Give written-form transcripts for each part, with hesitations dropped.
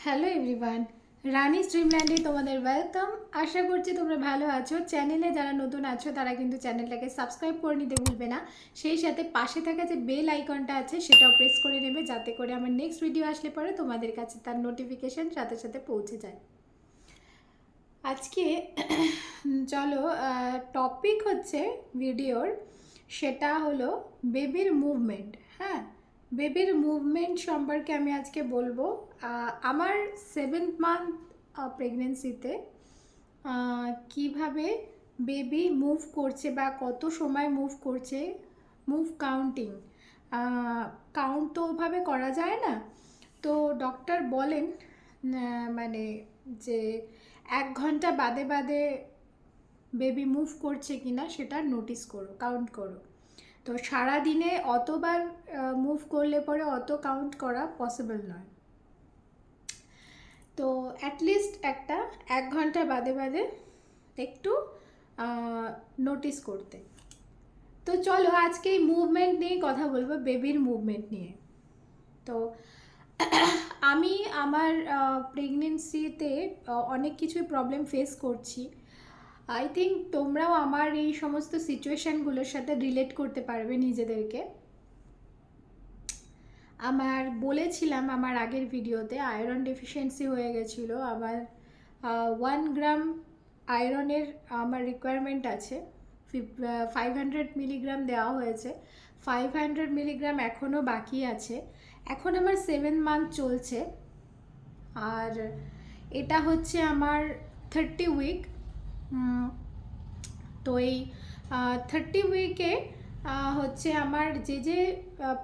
Hello everyone, রানি স্ট্রিমল্যান্ডে তোমাদের welcome. আশা করছি তোমরা ভালো আছো। চ্যানেলে যারা নতুন আছো তারা কিন্তু চ্যানেলটাকে সাবস্ক্রাইব করে নিতে ভুলবে না। সেই সাথে পাশে থাকা যে বেল আইকনটা আছে সেটাও প্রেস করে নেবে, যাতে করে আমার নেক্সট ভিডিও আসলে পরে তোমাদের কাছে তার নোটিফিকেশান সাথে সাথে পৌঁছে যায়। আজকে চলো, টপিক হচ্ছে ভিডিওর, সেটা হলো বেবির মুভমেন্ট। হ্যাঁ, বেবির মুভমেন্ট সম্পর্কে আমি আজকে বলবো। আমার 7th মান্থ প্রেগনেন্সিতে কিভাবে বেবি মুভ করছে বা কত সময় মুভ করছে, মুভ কাউন্টিং, কাউন্ট তো ওভাবে করা যায় না। তো ডক্টর বলেন মানে যে 1 ঘন্টা বাদে বাদে বেবি মুভ করছে কিনা সেটা নোটিস করো, কাউন্ট করো। তো সারাদিনে অতবার মুভ করলে পরে অত কাউন্ট করা পসিবল নয়। তো অ্যাটলিস্ট একটা 1 ঘন্টা বাদে বাদে একটু নোটিস করতে। তো চলো আজকে এই মুভমেন্ট নিয়ে কথা বলবো, বেবির মুভমেন্ট নিয়ে। তো আমি আমার প্রেগনেন্সিতে অনেক কিছুই প্রবলেম ফেস করছি। আই থিঙ্ক তোমরাও আমার এই সমস্ত সিচুয়েশানগুলোর সাথে রিলেট করতে পারবে নিজেদেরকে। আমার বলেছিলাম আমার আগের ভিডিওতে আয়রন ডেফিসিয়েন্সি হয়ে গেছিলো। আমার 1 গ্রাম আয়রনের আমার রিকোয়ারমেন্ট আছে। 500 মিলিগ্রাম দেওয়া হয়েছে, 500 মিলিগ্রাম এখনও বাকি আছে। এখন আমার 7 মান্থ চলছে, আর এটা হচ্ছে আমার 30 উইক। তো এই 30 উইকে হচ্ছে আমার যে যে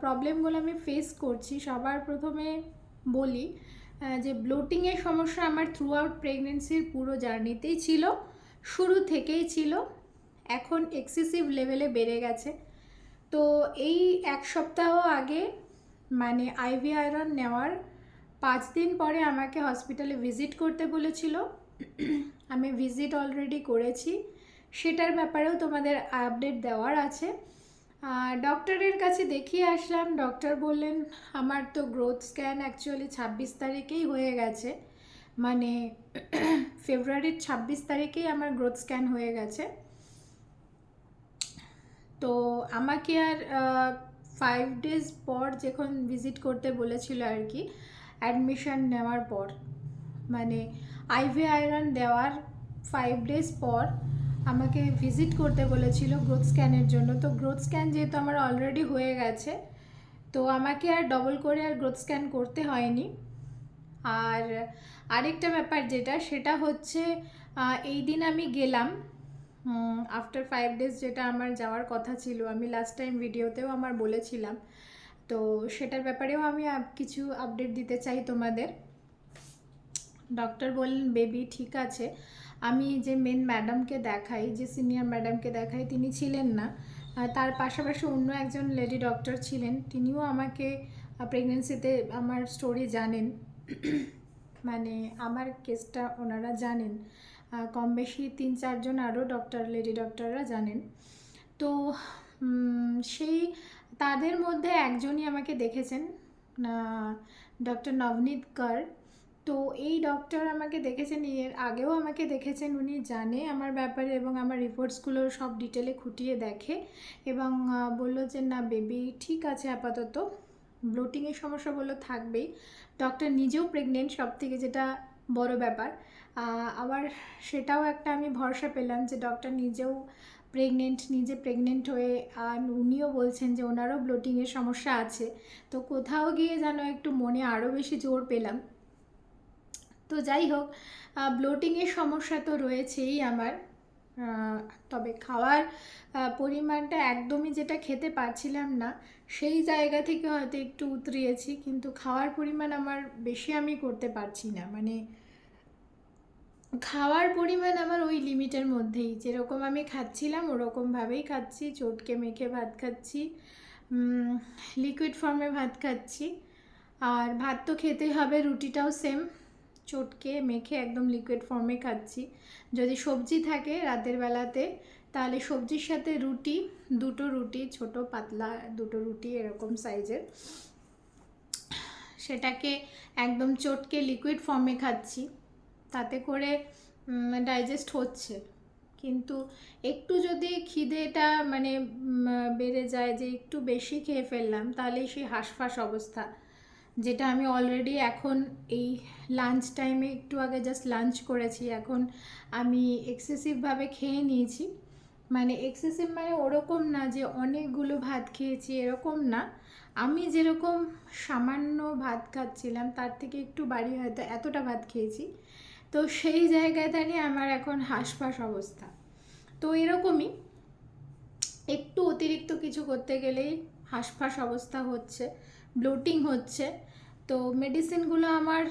প্রবলেমগুলো আমি ফেস করছি, সবার প্রথমে বলি যে ব্লোটিংয়ের সমস্যা আমার থ্রু আউট প্রেগনেন্সির পুরো জার্নিতেই ছিল, শুরু থেকেই ছিল। এখন এক্সেসিভ লেভেলে বেড়ে গেছে। তো এই 1 সপ্তাহ আগে মানে আইভি আয়রন নেওয়ার 5 দিন পরে আমাকে হসপিটালে ভিজিট করতে বলেছিল। আমি ভিজিট অলরেডি করেছি, সেটার ব্যাপারেও তোমাদের আপডেট দেওয়ার আছে। ডক্টরের কাছে দেখিয়ে আসলাম। ডক্টর বললেন আমার তো গ্রোথ স্ক্যান অ্যাকচুয়ালি 26 তারিখেই হয়ে গেছে, মানে ফেব্রুয়ারির 26 তারিখেই আমার গ্রোথ স্ক্যান হয়ে গেছে। তো আমাকে আর 5 ডেজ পর যখন ভিজিট করতে বলেছিল আর কি, অ্যাডমিশন নেওয়ার পর, মানে আইভি আয়রন দেওয়ার 5 ডেজ পর আমাকে ভিজিট করতে বলেছিল গ্রোথ স্ক্যানের জন্য। তো গ্রোথ স্ক্যান যেহেতু আমার অলরেডি হয়ে গেছে, তো আমাকে আর ডবল করে আর গ্রোথ স্ক্যান করতে হয়নি। আর আরেকটা ব্যাপার যেটা, সেটা হচ্ছে এই দিন আমি গেলাম আফটার 5 ডেজ, যেটা আমার যাওয়ার কথা ছিল। আমি লাস্ট টাইম ভিডিওতেও আমার বলেছিলাম, তো সেটার ব্যাপারেও আমি কিছু আপডেট দিতে চাই তোমাদের। ডক্টর বললেন বেবি ঠিক আছে। আমি যে মেন ম্যাডামকে দেখাই, যে সিনিয়র ম্যাডামকে দেখাই, তিনি ছিলেন না, তার পাশাপাশি অন্য একজন লেডি ডক্টর ছিলেন। তিনিও আমাকে প্রেগনেন্সিতে আমার স্টোরি জানেন, মানে আমার কেসটা ওনারা জানেন। কম বেশি 3-4 জন আরও ডক্টর, লেডি ডক্টররা জানেন। তো সেই তাদের মধ্যে একজনই আমাকে দেখেছেন, ডক্টর নবনীত কর। তো এই ডক্টর আমাকে দেখেছেন, এর আগেও আমাকে দেখেছেন। উনি জানে আমার ব্যাপারে এবং আমার রিপোর্টসগুলো সব ডিটেলে খুঁটিয়ে দেখে এবং বললো যে না বেবি ঠিক আছে আপাতত। ব্লোটিংয়ের সমস্যা বললো থাকবেই। ডক্টর নিজেও প্রেগনেন্ট, সব থেকে যেটা বড় ব্যাপার। আবার সেটাও একটা আমি ভরসা পেলাম যে ডক্টর নিজেও প্রেগনেন্ট, নিজে প্রেগনেন্ট হয়ে উনিও বলছেন যে ওনারও ব্লোটিংয়ের সমস্যা আছে। তো কোথাও গিয়ে যেন একটু মনে আরও বেশি জোর পেলাম। তো যাই হোক, ব্লোটিংয়ের সমস্যা তো রয়েছেই আমার। তবে খাওয়ার পরিমাণটা একদমই যেটা খেতে পারছিলাম না, সেই জায়গা থেকে হয়তো একটু উতরিয়েছি, কিন্তু খাওয়ার পরিমাণ আমার বেশি আমি করতে পারছি না। মানে খাওয়ার পরিমাণ আমার ওই লিমিটের মধ্যেই, যেরকম আমি খাচ্ছিলাম ওরকমভাবেই খাচ্ছি। চটকে মেখে ভাত খাচ্ছি, লিকুইড ফর্মে ভাত খাচ্ছি। আর ভাত তো খেতেই হবে, রুটিটাও সেম চটকে মেখে একদম লিকুইড ফর্মে খাচ্ছি। যদি সবজি থাকে রাতের বেলাতে, তাহলে সবজির সাথে রুটি, 2টো রুটি, ছোটো পাতলা 2টো রুটি এরকম সাইজের, সেটাকে একদম চটকে লিকুইড ফর্মে খাচ্ছি, তাতে করে ডাইজেস্ট হচ্ছে। কিন্তু একটু যদি খিদেটা মানে বেড়ে যায়, যে একটু বেশি খেয়ে ফেললাম, তাহলেই সেই হাঁসফাঁস অবস্থা, যেটা আমি অলরেডি এখন এই লাঞ্চ টাইমে একটু আগে জাস্ট লাঞ্চ করেছি, এখন আমি এক্সেসিভভাবে খেয়ে নিয়েছি। মানে এক্সেসিভ মানে ওরকম না যে অনেকগুলো ভাত খেয়েছি, এরকম না। আমি যেরকম সামান্য ভাত খাচ্ছিলাম তার থেকে একটু বাড়ি হয়তো এতটা ভাত খেয়েছি। তো সেই জায়গায় দাঁড়িয়ে আমার এখন হাঁসফাঁস অবস্থা। তো এরকমই একটু অতিরিক্ত কিছু করতে গেলেই হাঁসফাঁস অবস্থা হচ্ছে, ব্লোটিং হচ্ছে। তো মেডিসিনগুলো আমার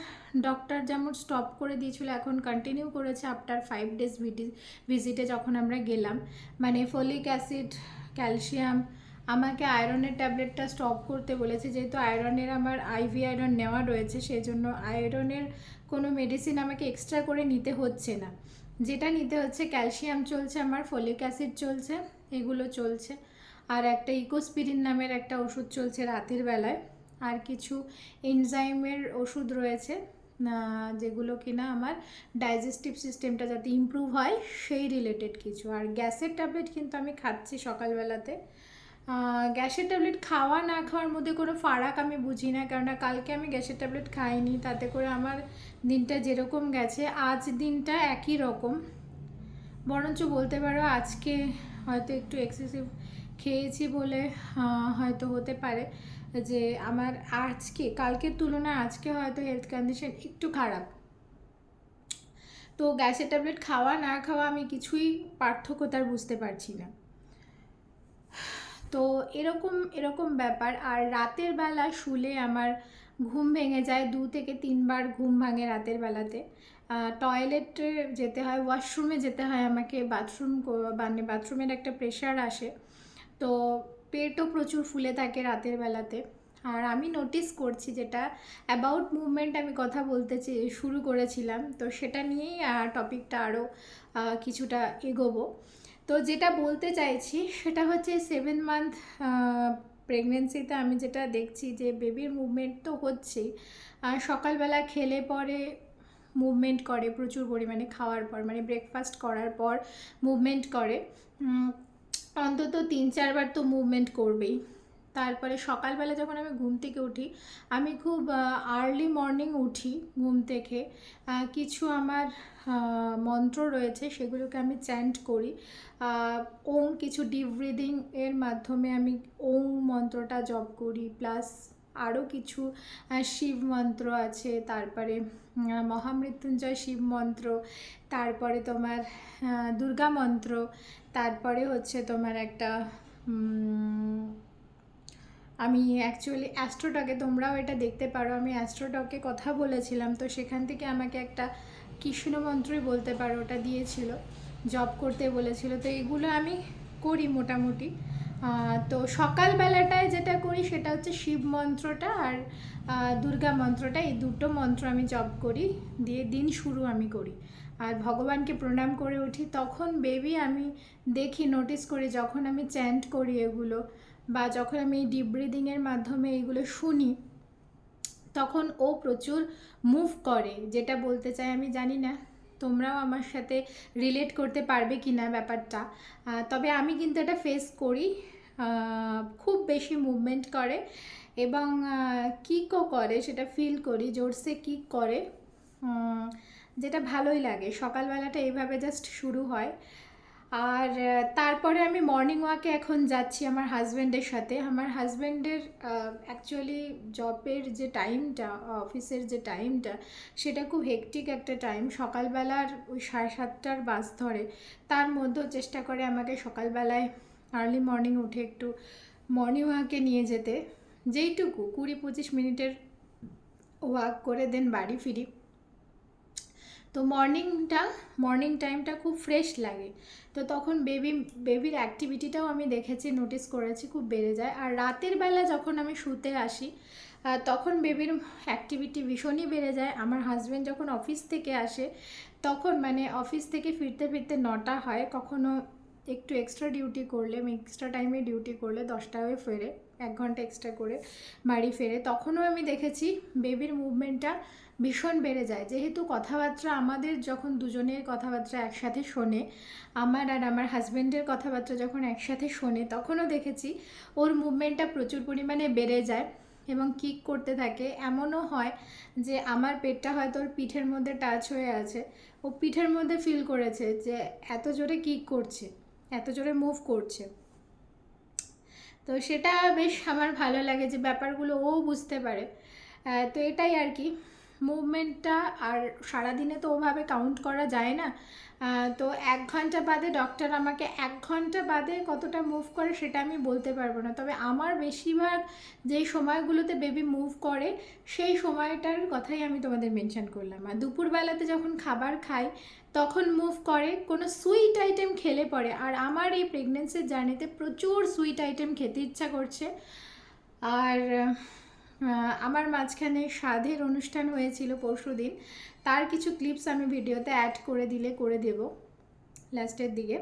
ডক্টর যেমন স্টপ করে দিয়েছিল, এখন কন্টিনিউ করেছে আফটার 5 days ভিজিটে যখন আমরা গেলাম। মানে ফলিক অ্যাসিড, ক্যালসিয়াম, আমাকে আয়রনের ট্যাবলেটটা স্টপ করতে বলেছে, যেহেতু আয়রনের আমার আইভি আয়রন নেওয়া রয়েছে, সেই জন্য আয়রনের কোনো মেডিসিন আমাকে এক্সট্রা করে নিতে হচ্ছে না। যেটা নিতে হচ্ছে ক্যালসিয়াম চলছে আমার, ফলিক অ্যাসিড চলছে, এগুলো চলছে। আর একটা ইকোস্পিরিন নামের একটা ওষুধ চলছে রাতের বেলায়। আর কিছু এনজাইমের ওষুধ রয়েছে, যেগুলো কিনা আমার ডাইজেস্টিভ সিস্টেমটা যাতে ইমপ্রুভ হয় সেই রিলেটেড কিছু। আর গ্যাসের ট্যাবলেট কিন্তু আমি খাচ্ছি সকালবেলাতে। গ্যাসের ট্যাবলেট খাওয়া না খাওয়ার মধ্যে কোনো ফারাক আমি বুঝি না, কেননা কালকে আমি গ্যাসের ট্যাবলেট খাইনি, তাতে করে আমার দিনটা যেরকম গেছে আজ দিনটা একই রকম। বরঞ্চ বলতে পারো আজকে হয়তো একটু এক্সেসিভ খেয়েছি বলে হয়তো হতে পারে যে আমার আজকে কালকের তুলনায় আজকে হয়তো হেলথ কন্ডিশন একটু খারাপ। তো গ্যাসের ট্যাবলেট খাওয়া না খাওয়া আমি কিছুই পার্থক্য তার বুঝতে পারছি না। তো এরকম এরকম ব্যাপার। আর রাতের বেলা শুলে আমার ঘুম ভেঙে যায়, 2 থেকে 3 বার ঘুম ভাঙে রাতের বেলাতে। টয়লেটে যেতে হয়, ওয়াশরুমে যেতে হয় আমাকে, মানে বাথরুমের একটা প্রেশার আসে। তো পেটও প্রচুর ফুলে থাকে রাতের বেলাতে। আর আমি নোটিস করছি, যেটা অ্যাবাউট মুভমেন্ট আমি কথা বলতে শুরু করেছিলাম, তো সেটা নিয়েই টপিকটা আরও কিছুটা এগোবো। তো যেটা বলতে চাইছি সেটা হচ্ছে 7 মান্থ প্রেগনেন্সিতে আমি যেটা দেখছি যে বেবির মুভমেন্ট তো হচ্ছেই, সকালবেলা খেলে পরে মুভমেন্ট করে প্রচুর পরিমাণে, খাওয়ার পর মানে ব্রেকফাস্ট করার পর মুভমেন্ট করে, অন্তত 3-4 বার তো মুভমেন্ট করবেই। তারপরে সকালবেলা যখন আমি ঘুম থেকে উঠি, আমি খুব আর্লি মর্নিং উঠি ঘুম থেকে, কিছু আমার মন্ত্র রয়েছে সেগুলোকে আমি চ্যান্ট করি। ওং, কিছু ডিপ ব্রিদিং এর মাধ্যমে আমি ওং মন্ত্রটা জপ করি, প্লাস আরও কিছু শিব মন্ত্র আছে, তারপরে মহামৃত্যুঞ্জয় শিব মন্ত্র, তারপরে তোমার দুর্গা মন্ত্র, তারপরে হচ্ছে তোমার একটা আমি অ্যাকচুয়ালি অ্যাস্ট্রোটকে, তোমরাও এটা দেখতে পারো, আমি অ্যাস্ট্রোটকে কথা বলেছিলাম, তো সেখান থেকে আমাকে একটা কৃষ্ণ মন্ত্রই বলতে পারো ওটা দিয়েছিল, জব করতে বলেছিল। তো এগুলো আমি করি মোটামুটি। তো সকালবেলাটায় যেটা করি সেটা হচ্ছে শিব মন্ত্রটা আর দুর্গা মন্ত্রটা, এই দুটো মন্ত্র আমি জপ করি, দিয়ে দিন শুরু আমি করি। আর ভগবানকে প্রণাম করে উঠি। তখন বেবি আমি দেখি, নোটিস করি, যখন আমি চ্যান্ট করি এগুলো, বা যখন আমি ডিপ ব্রিদিংয়ের মাধ্যমে এগুলো শুনি, তখন ও প্রচুর মুভ করে। যেটা বলতে চাই আমি জানি না তোমরাও আমার সাথে রিলেট করতে পারবে কি না ব্যাপারটা, তবে আমি কিন্তু এটা ফেস করি। খুব বেশি মুভমেন্ট করে এবং কিকও করে, সেটা ফিল করি, জোরসে কিক করে, যেটা ভালোই লাগে। সকালবেলাটা এইভাবে জাস্ট শুরু হয়। আর তারপরে আমি মর্নিং ওয়াকে এখন যাচ্ছি আমার হাজব্যান্ডের সাথে। আমার হাজব্যান্ডের অ্যাকচুয়ালি জবের যে টাইমটা, অফিসের যে টাইমটা, সেটা খুব হেকটিক একটা টাইম। সকালবেলার ওই 7:30টার বাস ধরে, তার মধ্যেও চেষ্টা করে আমাকে সকালবেলায় আর্লি মর্নিং উঠে একটু মর্নিং ওয়াকে নিয়ে যেতে, যেইটুকু 20-25 মিনিটের ওয়াক করে দেন বাড়ি ফিরি। তো মর্নিং টাইমটা খুব ফ্রেশ লাগে। তো তখন বেবির অ্যাক্টিভিটিটাও আমি দেখেছি, নোটিস করেছি, খুব বেড়ে যায়। আর রাতের বেলা যখন আমি শুতে আসি, তখন বেবির অ্যাক্টিভিটি ভীষণই বেড়ে যায়। আমার হাজব্যান্ড যখন অফিস থেকে আসে, তখন মানে অফিস থেকে ফিরতে ফিরতে 9টা হয়, কখনো একটু এক্সট্রা ডিউটি করলে, এক্সট্রা টাইমে ডিউটি করলে 10টা হয়ে ফেরে, 1 ঘন্টা এক্সট্রা করে বাড়ি ফেরে, তখনও আমি দেখেছি বেবির মুভমেন্টটা ভীষণ বেড়ে যায়। যেহেতু কথাবার্তা আমাদের যখন দুজনের কথাবার্তা একসাথে শোনে, আমার আর আমার হাজব্যান্ডের কথাবার্তা যখন একসাথে শোনে, তখনও দেখেছি ওর মুভমেন্টটা প্রচুর পরিমাণে বেড়ে যায় এবং কিক করতে থাকে। এমনও হয় যে আমার পেটটা হয়তো ওর পিঠের মধ্যে টাচ হয়ে আছে, ও পিঠের মধ্যে ফিল করেছে যে এত জোরে কিক করছে, এত জোরে মুভ করছে। তো সেটা বেশ আমার ভালো লাগে যে ব্যাপারগুলো ও বুঝতে পারে। তো এটাই আর কি মুভমেন্টটা। আর সারাদিনে তো ওভাবে কাউন্ট করা যায় না, তো 1 ঘন্টা বাদে ডক্টর আমাকে 1 ঘন্টা বাদে কতটা মুভ করে সেটা আমি বলতে পারবো না। তবে আমার বেশিরভাগ যেই সময়গুলোতে বেবি মুভ করে সেই সময়টার কথাই আমি তোমাদের মেনশন করলাম। আর দুপুরবেলাতে যখন খাবার খাই তখন মুভ করে, কোনো সুইট আইটেম খেলে পরে। আর আমার এই প্রেগনেন্সির জার্নিতে প্রচুর সুইট আইটেম খেতে ইচ্ছা করছে। আর আমার মাঝখানে সাধের অনুষ্ঠান হয়েছিল পরশুদিন, তার কিছু ক্লিপস আমি ভিডিওতে অ্যাড করে দেব লাস্টের দিকে,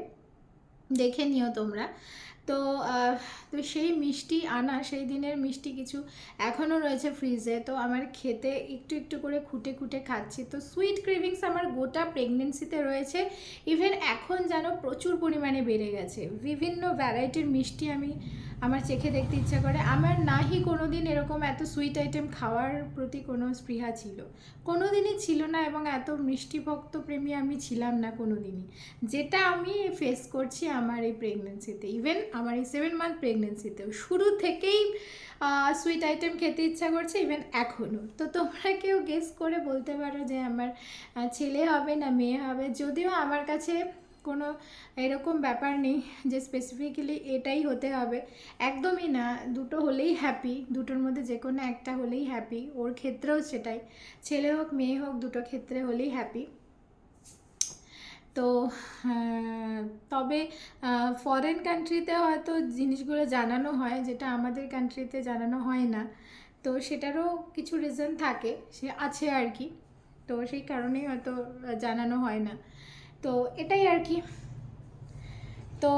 দেখে নিও তোমরা। তো তো সেই মিষ্টি আনা, সেই দিনের মিষ্টি কিছু এখনও রয়েছে ফ্রিজে, তো আমার খেতে একটু একটু করে খুঁটে খুঁটে খাচ্ছি। তো সুইট ক্রেভিংস আমার গোটা প্রেগনেন্সিতে রয়েছে, ইভেন এখন যেন প্রচুর পরিমাণে বেড়ে গেছে। বিভিন্ন ভ্যারাইটির মিষ্টি আমার চেখে দেখতে ইচ্ছা করে। আমার নাহি কোনো দিন এরকম এত সুইট আইটেম খাওয়ার প্রতি কোনো স্পৃহা ছিল, কোনো দিনই ছিল না, এবং এত মিষ্টি ভক্ত প্রেমী আমি ছিলাম না কোনো দিনই, যেটা আমি ফেস করছি আমার এই প্রেগনেন্সিতে। ইভেন আমার এই 7 মান্থ প্রেগনেন্সিতেও শুরু থেকেই সুইট আইটেম খেতে ইচ্ছা করছে, ইভেন এখনও। তো তোমরা কেউ গেস করে বলতে পারো যে আমার ছেলে হবে না মেয়ে হবে। যদিও আমার কাছে কোনো এরকম ব্যাপার নেই যে স্পেসিফিক্যালি এটাই হতে হবে, একদমই না। দুটো হলেই হ্যাপি, দুটোর মধ্যে যে কোনো একটা হলেই হ্যাপি। ওর ক্ষেত্রেও সেটাই, ছেলে হোক মেয়ে হোক দুটো ক্ষেত্রে হলেই হ্যাপি। তো তবে ফরেন কান্ট্রিতে হয়তো জিনিসগুলো জানানো হয় যেটা আমাদের কান্ট্রিতে জানানো হয় না, তো সেটারও কিছু রিজন থাকে, সে আছে আর কি। তো সেই কারণেই হয়তো জানানো হয় না। তো এটাই আর কি। তো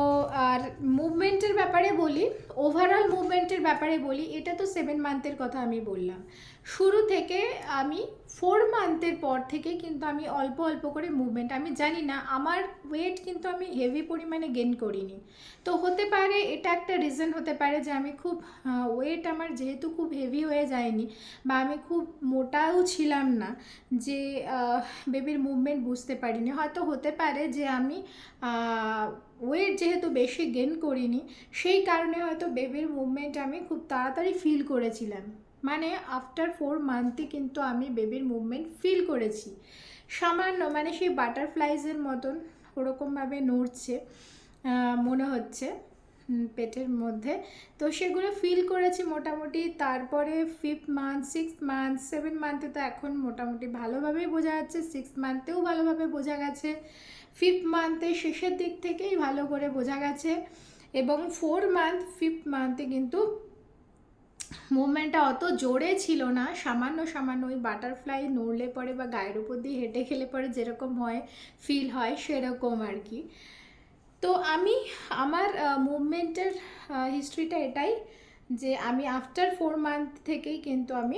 আর মুভমেন্টের ব্যাপারে বলি, ওভারঅল মুভমেন্টের ব্যাপারে বলি, এটা তো 7 মান্থের কথা আমি বললাম। শুরু থেকে আমি 4 মান্থের পর থেকে কিন্তু আমি অল্প অল্প করে মুভমেন্ট, আমি জানি না আমার ওয়েট কিন্তু আমি হেভি পরিমাণে গেইন করিনি। তো হতে পারে এটা একটা রিজন হতে পারে যে আমি খুব ওয়েট আমার যেহেতু খুব হেভি হয়ে যায়নি, বা আমি খুব মোটাও ছিলাম না যে বেবির মুভমেন্ট বুঝতে পারিনি। হয়তো হতে পারে যে আমি ওয়েট যেহেতু বেশি গেইন করিনি, সেই কারণে হয়তো বেবির মুভমেন্ট আমি খুব তাড়াতাড়ি ফিল করেছিলাম। মানে আফটার 4 মান্থে কিন্তু আমি বেবির মুভমেন্ট ফিল করেছি সামান্য, মানে সেই বাটারফ্লাইজের মতন ওরকমভাবে নড়ছে মনে হচ্ছে পেটের মধ্যে। তো সেগুলো ফিল করেছি মোটামুটি। তারপরে 5th মান্থ, 6th মান্থ, 7 মান্থে তো এখন মোটামুটি ভালোভাবেই বোঝা যাচ্ছে, 6th মান্থেও ভালোভাবে বোঝা গেছে, 5th মান্থের শেষের দিক থেকেই ভালো করে বোঝা গেছে, এবং 4 মান্থ 5th মান্থে কিন্তু মুভমেন্টটা অত জোরে ছিল না, সামান্য সামান্য ওই বাটারফ্লাই নড়লে পরে বা গায়ের উপর দিয়ে হেঁটে খেলে পরে যেরকম হয় ফিল হয় সেরকম আর কি। তো আমি আমার মুভমেন্টের হিস্ট্রিটা এটাই যে আমি আফটার 4 মান্থ থেকেই কিন্তু আমি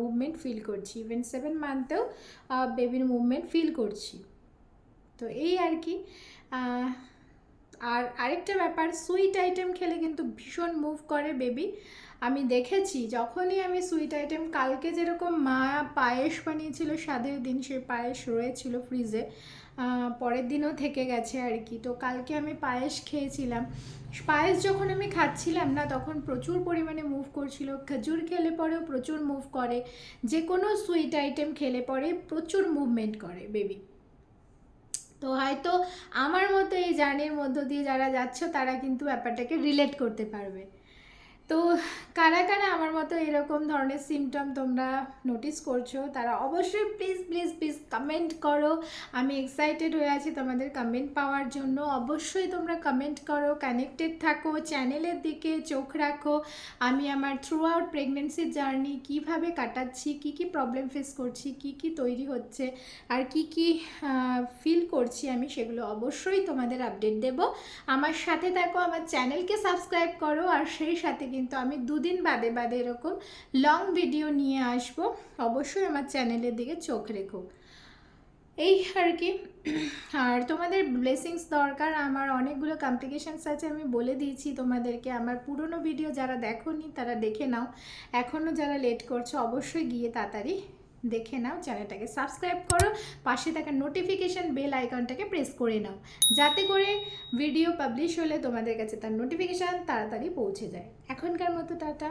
মুভমেন্ট ফিল করছি, ইভেন 7 মান্থেও বেবির মুভমেন্ট ফিল করছি। তো এই আর কি। আর আরেকটা ব্যাপার, সুইট আইটেম খেলে কিন্তু ভীষণ মুভ করে বেবি। আমি দেখেছি যখনই আমি সুইট আইটেম, কালকে যেরকম মা পায়েস বানিয়েছিল স্বাদের দিন, সেই পায়েস রয়েছিল ফ্রিজে, পরের দিনও থেকে গেছে আর কি। তো কালকে আমি পায়েস খেয়েছিলাম, পায়েস যখন আমি খাচ্ছিলাম না তখন প্রচুর পরিমাণে মুভ করছিল। খেজুর খেলে পরেও প্রচুর মুভ করে, যে কোনো সুইট আইটেম খেলে পরে প্রচুর মুভমেন্ট করে বেবি। তো হয়তো আমার মতো এই জার্নির মধ্য দিয়ে যারা যাচ্ছ তারা কিন্তু ব্যাপারটাকে রিলেট করতে পারবে। তো কারা কারা আমার মতো এরকম ধরনের সিমটম তোমরা নোটিস করছো তারা অবশ্যই প্লিজ প্লিজ প্লিজ কমেন্ট করো। আমি এক্সাইটেড হয়ে আছি তোমাদের কমেন্ট পাওয়ার জন্য। অবশ্যই তোমরা কমেন্ট করো, কানেক্টেড থাকো, চ্যানেলের দিকে চোখ রাখো। আমি আমার থ্রু আউট প্রেগনেন্সির জার্নি কীভাবে কাটাচ্ছি, কি কি প্রবলেম ফেস করছি, কি কি তৈরি হচ্ছে, আর কি কি ফিল করছি আমি, সেগুলো অবশ্যই তোমাদের আপডেট দেব। আমার সাথে থাকো, আমার চ্যানেলকে সাবস্ক্রাইব করো, আর সেই সাথে কিন্তু আমি দুদিন বাদে বাদে এরকম লং ভিডিও নিয়ে আসব। অবশ্যই আমার চ্যানেলের দিকে চোখ রেখো। এই আর কি। আর তোমাদের ব্লেসিংস দরকার। আমার অনেকগুলো কমপ্লিকেশানস আছে, আমি বলে দিয়েছি তোমাদেরকে। আমার পুরনো ভিডিও যারা দেখোনি তারা দেখে নাও। এখনও যারা লেট করছো অবশ্যই গিয়ে তাড়াতাড়ি দেখে নাও, চ্যানেলটাকে সাবস্ক্রাইব করো, পাশে থাকা নোটিফিকেশান বেল আইকনটাকে প্রেস করে নাও, যাতে করে ভিডিও পাবলিশ হলে তোমাদের কাছে তার নোটিফিকেশান তাড়াতাড়ি পৌঁছে যায়। এখনকার মতো টাটা।